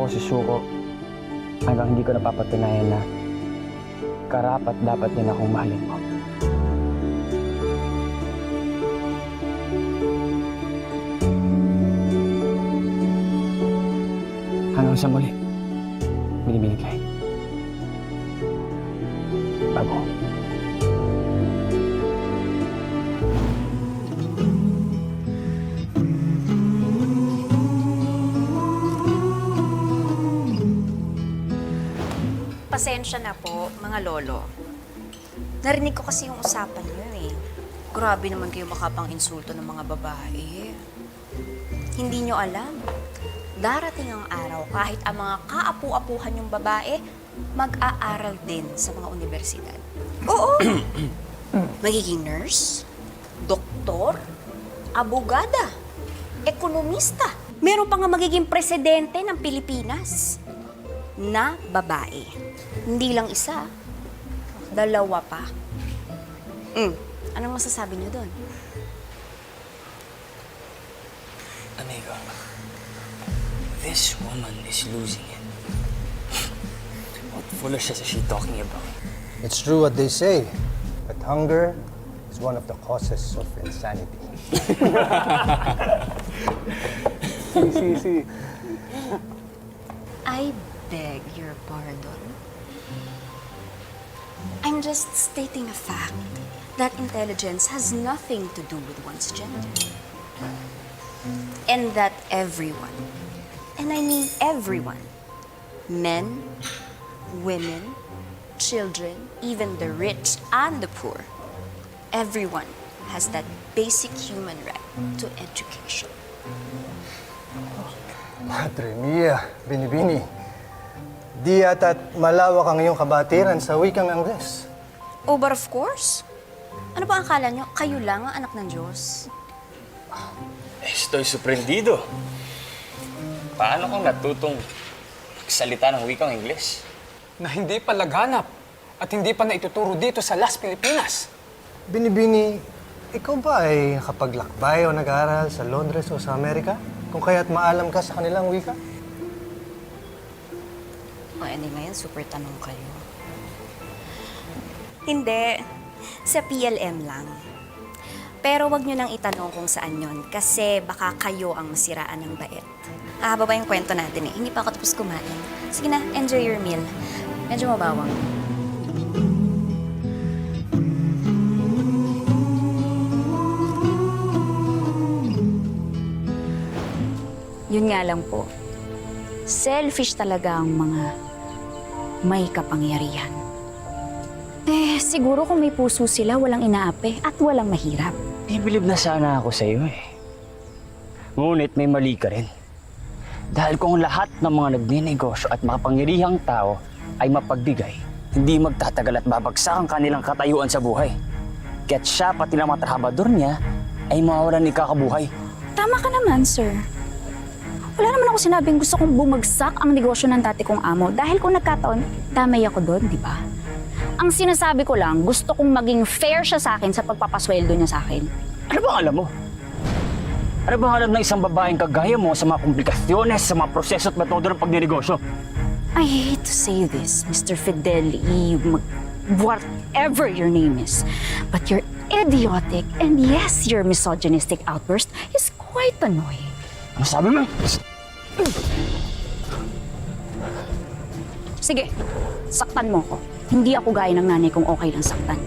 ako susuko hanggang hindi ko napapatunayan na karapat dapat din akong mahalin mo. Hanggang sa muli, binibigay. Bago. Pasensya na po, mga lolo. Narinig ko kasi yung usapan niyo eh. Grabe naman kayo makapang insulto ng mga babae. Hindi niyo alam. Darating ang araw kahit ang mga kaapu-apuhan yung babae, mag-aaral din sa mga universidad. Oo! Magiging nurse, doktor, abogada, ekonomista. Meron pa nga magiging presidente ng Pilipinas na babae. Hindi lang isa, dalawa pa. Anong masasabi niyo doon? Amigo, this woman is losing it. What foolishness is she talking about? It's true what they say, that hunger is one of the causes of insanity. Si. I beg your pardon. I'm just stating a fact that intelligence has nothing to do with one's gender. And that everyone, and I mean everyone, men, women, children, even the rich and the poor, everyone has that basic human right to education. Madre mia, Binibini. Di yata't malawak ang iyong kabatiran sa wikang Angles. Oh, but of course. Ano ba ang akala nyo? Kayo lang ang anak ng Diyos. Estoy sorprendido. Paano kung natutong magsalita ng wikang Ingles? Na hindi pa laganap at hindi pa naituturo dito sa Las Pilipinas. Binibini, ikaw ba ay nakapaglakbay o nag-aaral sa Londres o sa Amerika? Kung kaya't maalam ka sa kanilang wika? O, hindi ngayon, super tanong kayo. Hindi. Sa PLM lang. Pero wag nyo nang itanong kung saan yon kasi baka kayo ang masiraan ng bait. Haba ba yung kwento natin eh? Hindi pa ako tapos kumain. Sige na, enjoy your meal. Medyo mabawang. Yun nga lang po. Selfish talaga ang mga may kapangyarihan. Eh, siguro kung may puso sila, walang inaapi at walang mahirap. Ibilib na sana ako sa iyo eh. Ngunit may mali ka rin. Dahil kung lahat ng mga nagninegosyo at makapangyarihang tao ay mapagbigay, hindi magtatagal at babagsak ang kanilang katayuan sa buhay. Kaya't siya pati ng mga trabador niya ay mawawalan ni kakabuhay. Tama ka naman, sir. Wala naman ako sinabing gusto kong bumagsak ang negosyo ng dati kong amo dahil kung nagkataon, damay ako doon, di ba? Ang sinasabi ko lang, gusto kong maging fair siya sa akin sa pagpapasweldo niya sa akin. Ano bang alam mo? Ano bang alam ng isang babaeng kagaya mo sa mga komplikasyones, sa mga proseso at metodo ng pagninegosyo? I hate to say this, Mr. Fideli, whatever your name is, but your idiotic and yes, your misogynistic outburst is quite annoying. Ano sabi mo? Sige, saktan mo ko. Hindi ako gaya ng nanay kong okay lang saktan.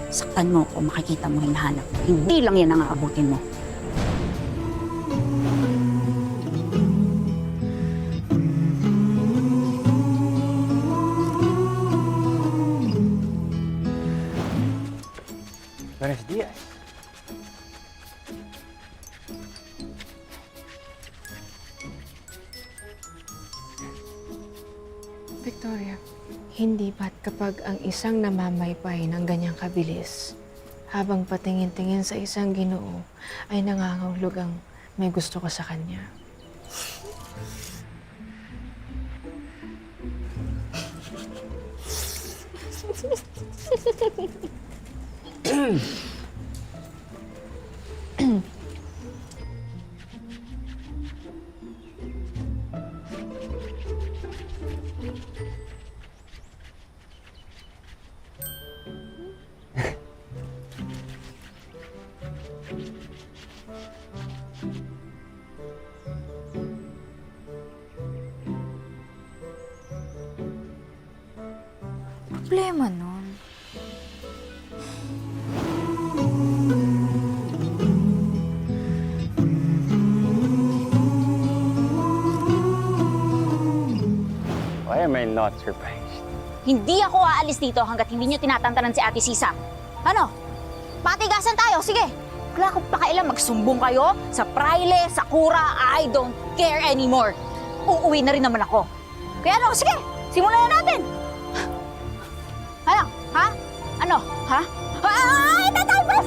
Saktan mo ko, makikita mo hinahanap. Hindi lang yan ang aabutin mo. Buenos días. Victoria, hindi ba't kapag ang isang namamaypay ng ganyang kabilis, habang patingin-tingin sa isang Ginoo, ay nangangahulog ang may gusto ka sa kanya? Problema nun. Why am I not surprised? Hindi ako aalis dito hanggat hindi nyo tinatantanan si Ate Sisa. Ano? Patigasan tayo, sige. Wala akong pakialam, magsumbong kayo sa Praile, sa Kura, I don't care anymore. Uuwi na rin naman ako. Kaya ano, sige, simulan na natin. Ano? Ha? Ano? Ha? Ay, tatapos!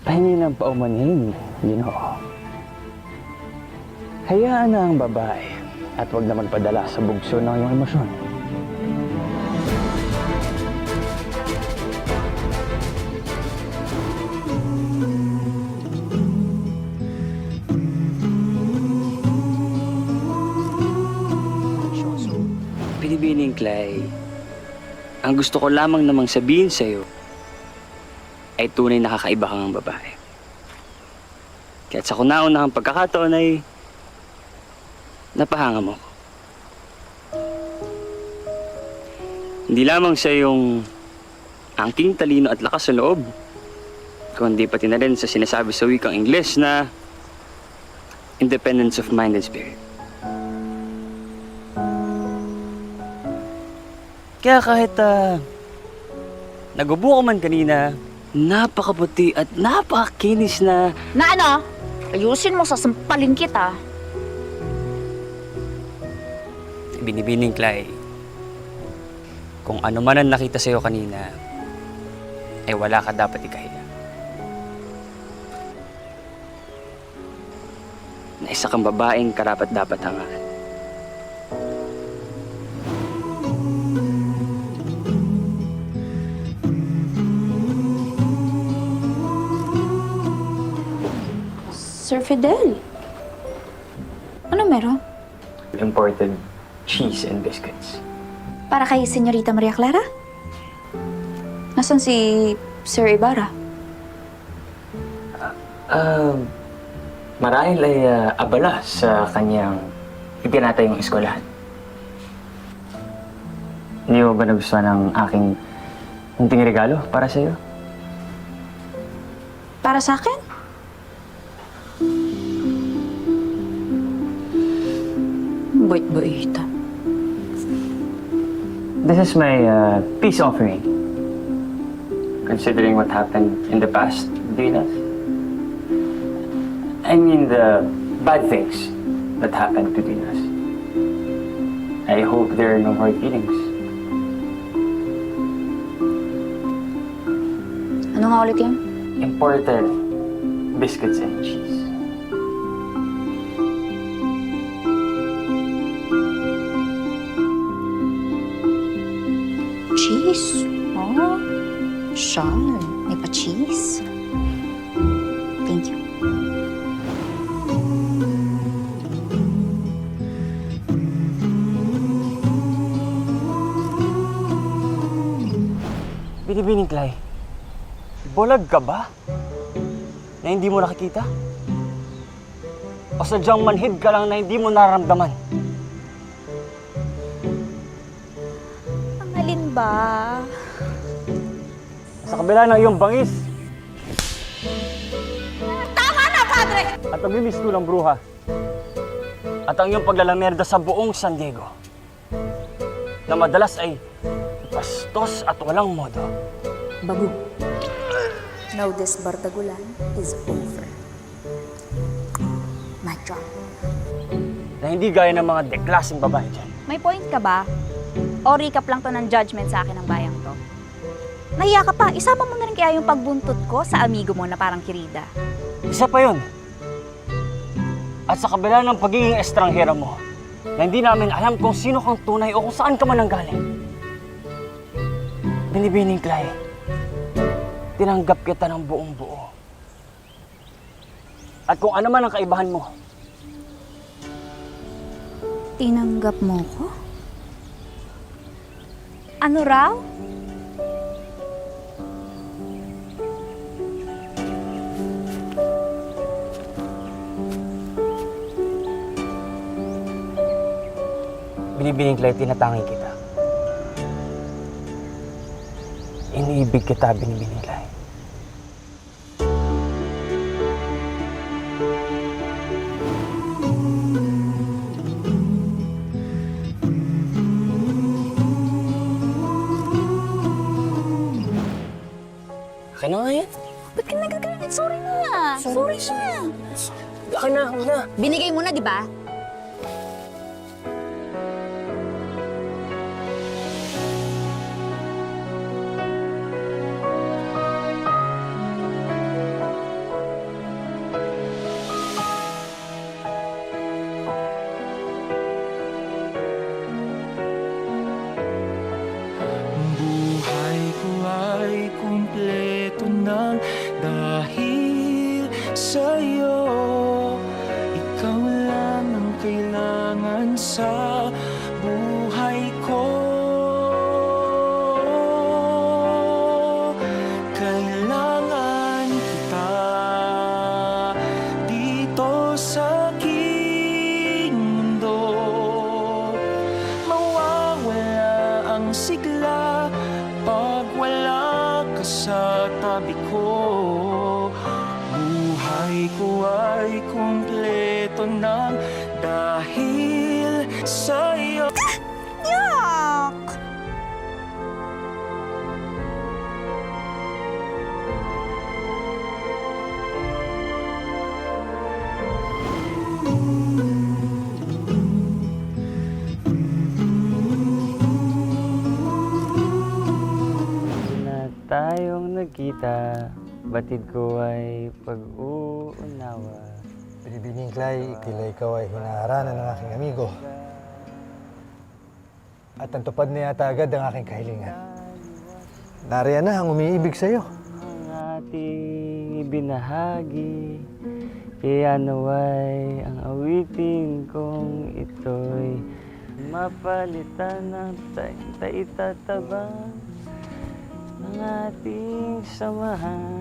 Pahingi ng paumanhin, Ginoo. Hayaan na ang babae at huwag na magpadala sa bugso ng iyong emosyon. Binibining Clay, ang gusto ko lamang namang sabihin sa'yo ay tunay na kakaiba kang babae. Kaya't sa kauna-unahang pagkakataon ay napahanga mo ko. Hindi lamang sa iyong angking talino at lakas sa loob, kundi pati na rin sa sinasabi sa wikang Ingles na independence of mind and spirit. Kaya kahit nagubo ko man kanina, napakabuti at napakakinis na Na ano? Ayusin mo, sasampalin kita. binibining Clay. Kung ano man ang nakita sa'yo kanina, ay wala ka dapat ikahiya. Na isa kang babaeng karapat-dapat hangaan. Sir Fidel, ano meron? Imported cheese and biscuits. Para kay Senyorita Maria Clara? Nasaan si Sir Ibarra? Marahil ay abala sa kanyang ipinatayong eskwelahan. Hindi mo ba nagustuhan ng aking munting regalo para sa'yo? Para sa akin? Bait-baita. This is my peace offering. Considering what happened in the past between us. I mean the bad things that happened between us. I hope there are no hard feelings. Ano nga ulit yan? Imported biscuits and cheese. Cheese? Oh, Sean, may pa-cheese. Thank you. Binibining Clay, bulag ka ba? Na hindi mo nakikita? O sadyang manhid ka lang na hindi mo nararamdaman? Ang alin ba? Sa kabila ng iyong bangis Tama na, Padre! at pagmimistulang bruha at ang iyong paglalamerda sa buong San Diego na madalas ay bastos at walang modo. Bagu. Now this Bardagulan is over. Mic drop. Na hindi gaya ng mga deklaseng babae dyan. May point ka ba? O recap lang to ng judgment sa akin ng bayang to? Nahiya ka pa, isama mo na rin kaya yung pagbuntot ko sa amigo mo na parang kirida. Isa pa yun. At sa kabila ng pagiging estranghera mo, na hindi namin alam kung sino kang tunay o kung saan ka man nanggaling. Binibining Clay, tinanggap kita ng buong buo. At kung ano man ang kaibahan mo, Tinanggap mo ko? Ano raw? Binibining Clay, tinatangi kita. Iniibig kita, Binibining Clay. Akin na nga yan. Ba't ka nagagalit? Sorry na. Sorry na. Akin na, ako na. Binigay mo na, di ba? Buhay ko ay kumpleto ng dahil sa'yo. Ikaw lang ang kailangan sa buhay ko. Kailangan kita dito sa aking mundo. Mawawala ang sigla pag wala ka sa tabi ko. Buhay ko ay kumpleto ng dahil sa'yo. Yak! Na tayong nagkita, batid ko ay pag-uunawa. Binibining Clay, tila ikaw ay hinaharanan ng aking amigo. At ang tupad na yata agad ang aking kahilingan. Nariyan na ang umiibig sa'yo. Ang ating ibinahagi, kaya naway ang awitin kong ito'y mapalitan ng taitatabang ng ating samahan.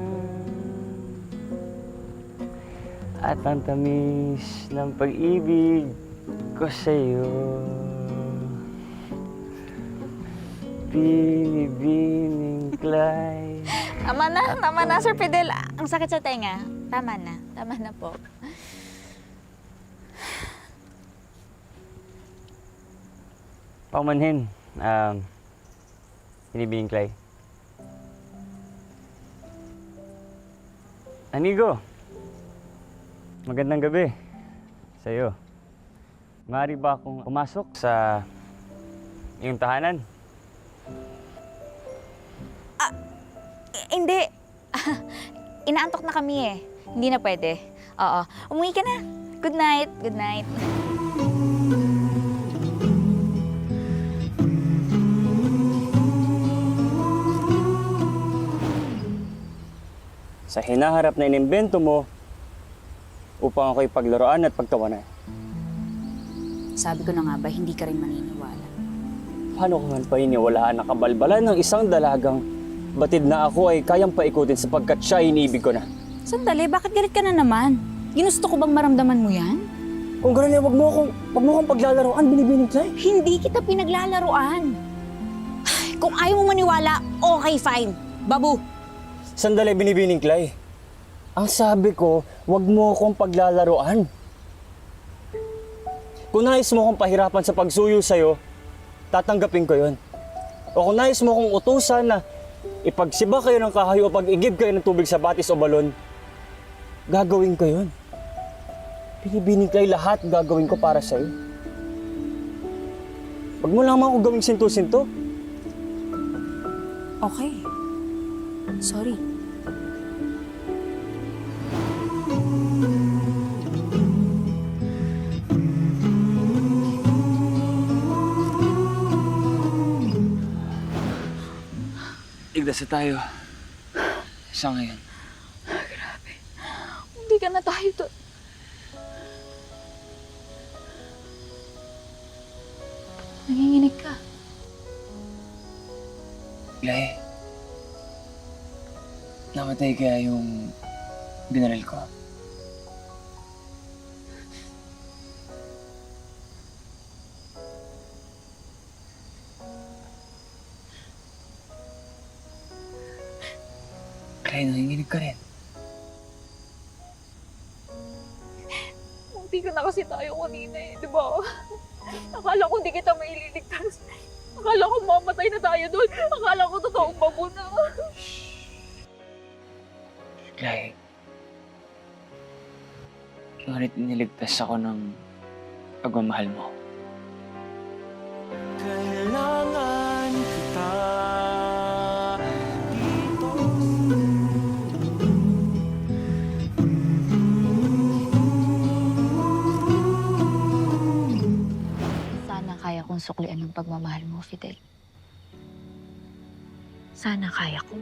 At ang tamis ng pag-ibig ko sa'yo, Binibining Clay. Tama na, Sir Fidel. Ang sakit sa tenga. Tama na po. Paumanhin, Binibining Clay. Amigo, magandang gabi sa'yo. Maaari ba akong pumasok sa iyong tahanan? Hindi. Inaantok na kami eh. Hindi na pwede. Oo. Umuwi ka na. Good night. Good night. Sa hinaharap na inimbento mo upang ako'y paglaruan at pagtawanan. Sabi ko na nga ba, hindi ka rin maniniwala. Paano ko man paniniwalaan na kabalbalan ng isang dalagang batid na ako ay kayang paikutin sapagkat siya iniibig ko na? Sandali, bakit galit ka na naman? Ginusto ko bang maramdaman mo yan? Kung gano'n, wag mo akong paglalaroan, Binibining Clay. Hindi kita pinaglalaruan. Ay, kung ayaw mo maniwala, okay, fine. Babu. Sandali, Binibining Clay. Ang sabi ko, wag mo akong paglalaroan. Kung nais mo akong pahirapan sa pagsuyo sa'yo, tatanggapin ko yun. O kung nais mo akong utusan na ipagsiba kayo ng kahayo o pag-igib kayo ng tubig sa batis o balon, gagawin ko yun. Binibining Clay, lahat gagawin ko para sa'yo. Wag mo lang ako gawing sinto-sinto. Okay. Sorry. Igdas na tayo. Sa ngayon. Hindi ka na tayo to. Nanginginig ka. Glay, namatay kaya yung binaril ko? Glay, nanginginig ka rin. Munti ka na kasi tayo kanina eh, di ba? Akala ko di kita maililigtas. Akala ko mamatay na tayo doon. Akala ko totoong bago na. Glay, ngunit niligtas ako ng pagmamahal mo. Kailangan kita dito. Sana kaya kong suklian ng pagmamahal mo, Fidel. Sana kaya ko.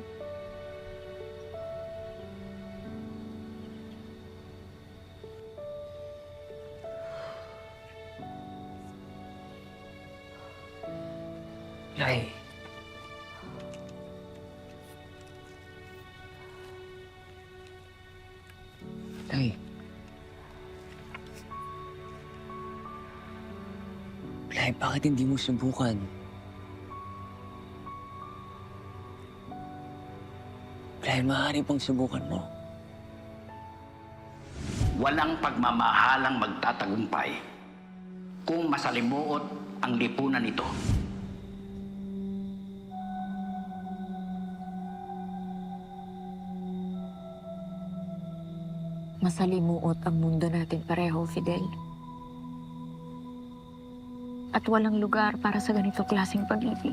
Glay. Glay. Glay, bakit hindi mo subukan? Glay, maaari pang subukan mo. Walang pagmamahalang magtatagumpay kung masalimuot ang lipunan nito. Masalimuot ang mundo natin pareho, Fidel. At walang lugar para sa ganito klaseng pag-ibig.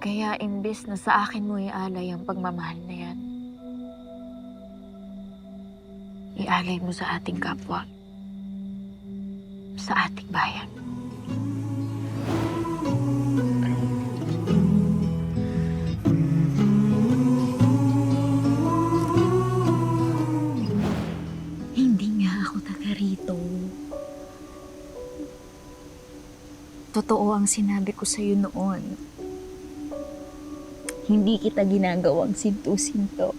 Kaya imbes na sa akin mo ialay ang pagmamahal na yan, ialay mo sa ating kapwa, sa ating bayan. Hindi nga ako taga rito. Totoo ang sinabi ko sa'yo noon. Hindi kita ginagawang sinto-sinto.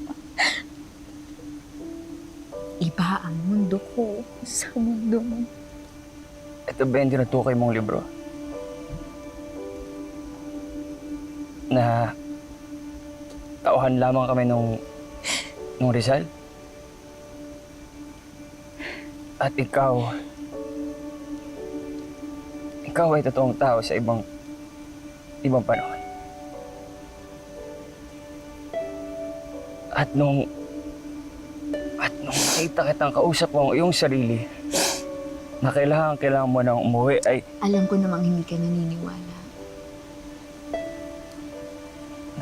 Iba ang mundo ko sa mundo mo. Ito ba yung tinutukoy mong libro? Na tauhan lamang kami nung Rizal? At ikaw ay totoong tao sa ibang panahon. At nung nakita kitang kausap mo ang iyong sarili, na kailangan mo nang umuwi ay Alam ko namang hindi ka naniniwala.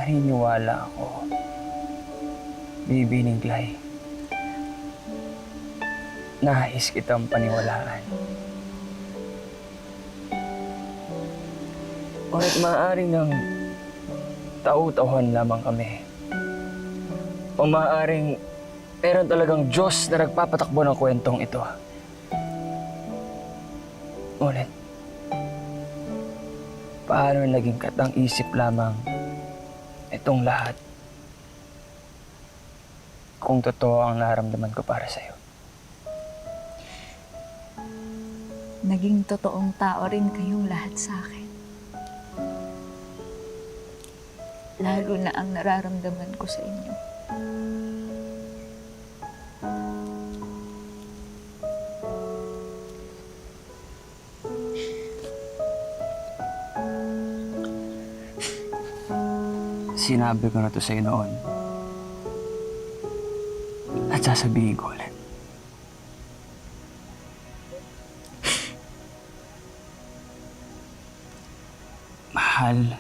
naniniwala ako. Bibining Glay. Nais kitang paniwalaan. Ngunit maaaring ng tau-tauhan lamang kami. O maaaring meron talagang Diyos na nagpapatakbo ng kwentong ito. Ngunit, paano naging katang-isip lamang itong lahat kung totoo ang nararamdaman ko para sa'yo? Naging totoong tao rin kayong lahat sa akin. Lalo na ang nararamdaman ko sa inyo. Sinabi ko na to sa'yo noon. At sasabihin ko ulit. Mahal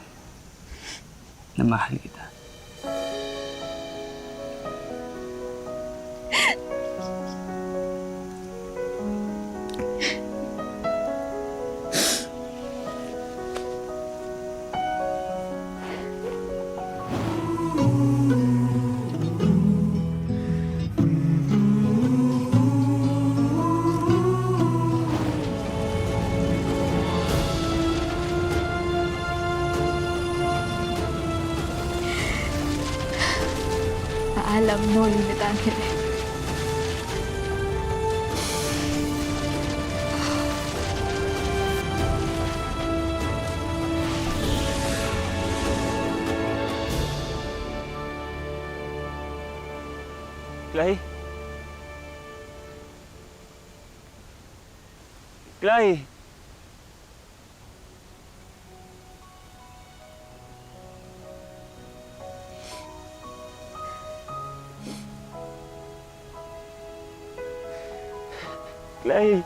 na mahal kita. Paalam, Noli ni Daniel. Clay? Clay! Clay!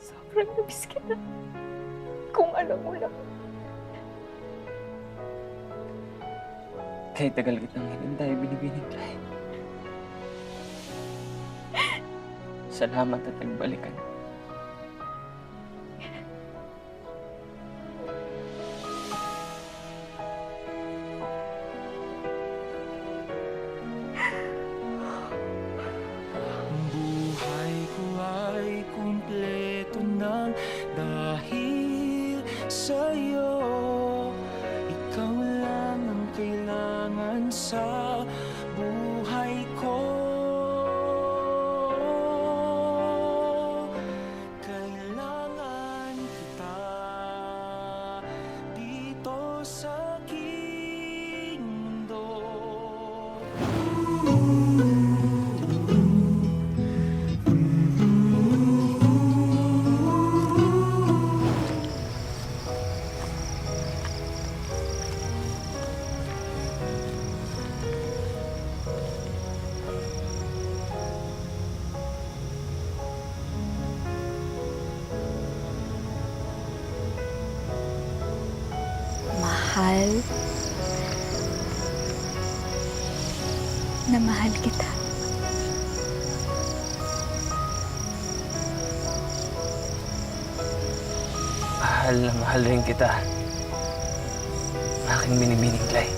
Sobrang nabis kita. Kung alam mo lang. Kahit tagal kitang hinintay, binibining Clay. Salamat at nagbalikan. Buhay ko ay kumpleto ng dahil sa'yo. Ikaw lang ang kailangan sa buhay ko. Kailangan kita dito sa aking mundo. Mahal na mahal kita. Mahal na mahal rin kita. Aking binibining Clay.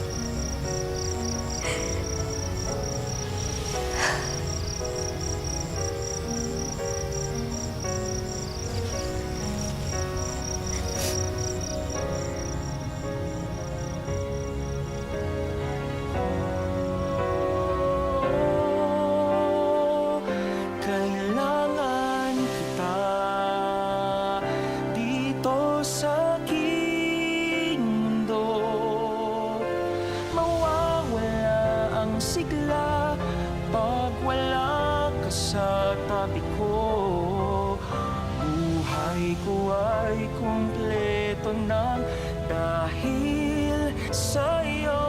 Kailangan kita dito sa aking mundo. Mawawala ang sigla pag wala ka sa tabi ko. Buhay ko ay kumpleto ng dahil sa'yo.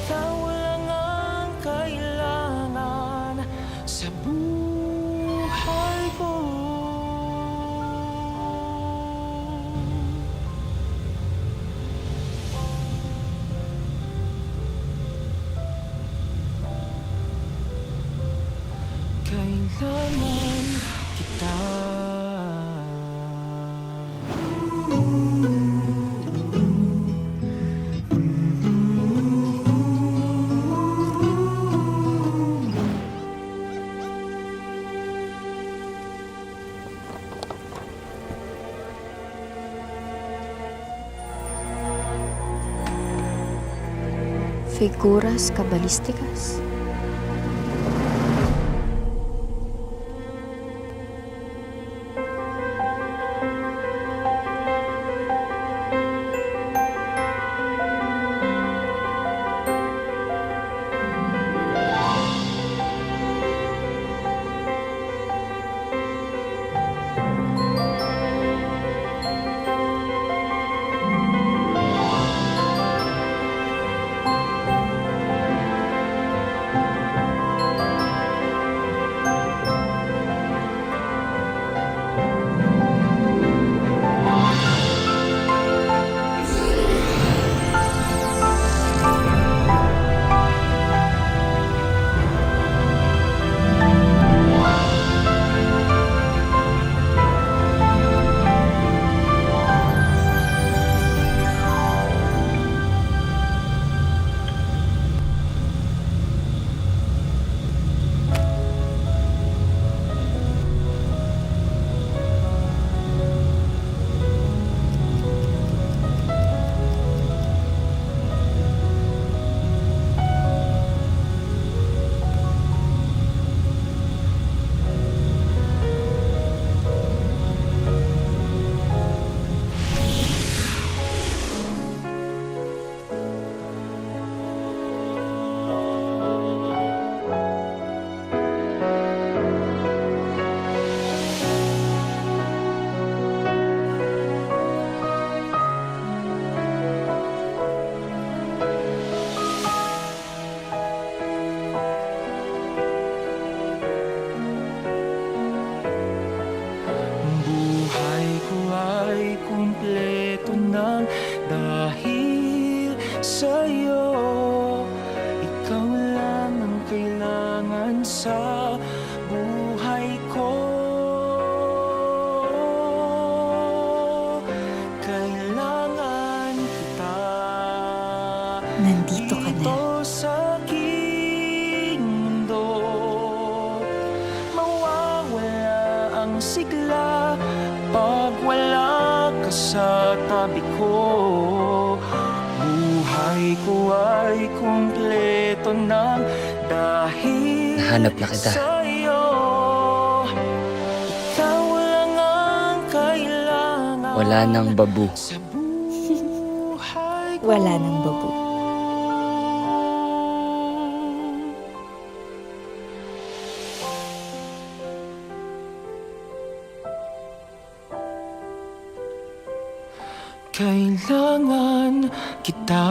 Ikaw lang ang kailangan sa buhay ko. Kailangan kita. Figuras kabalísticas. sa buhay ko. Kailangan kita. Nandito ka na. Dito sa aking mundo, mawawala ang sigla pag wala ka sa tabi ko. Buhay ko ay kumpleto ng dahil Nahanap na kita. sa'yo. Ikaw lang ang kailangan Wala nang babu. sa buhay ko. Wala nang babu. Kailangan kita.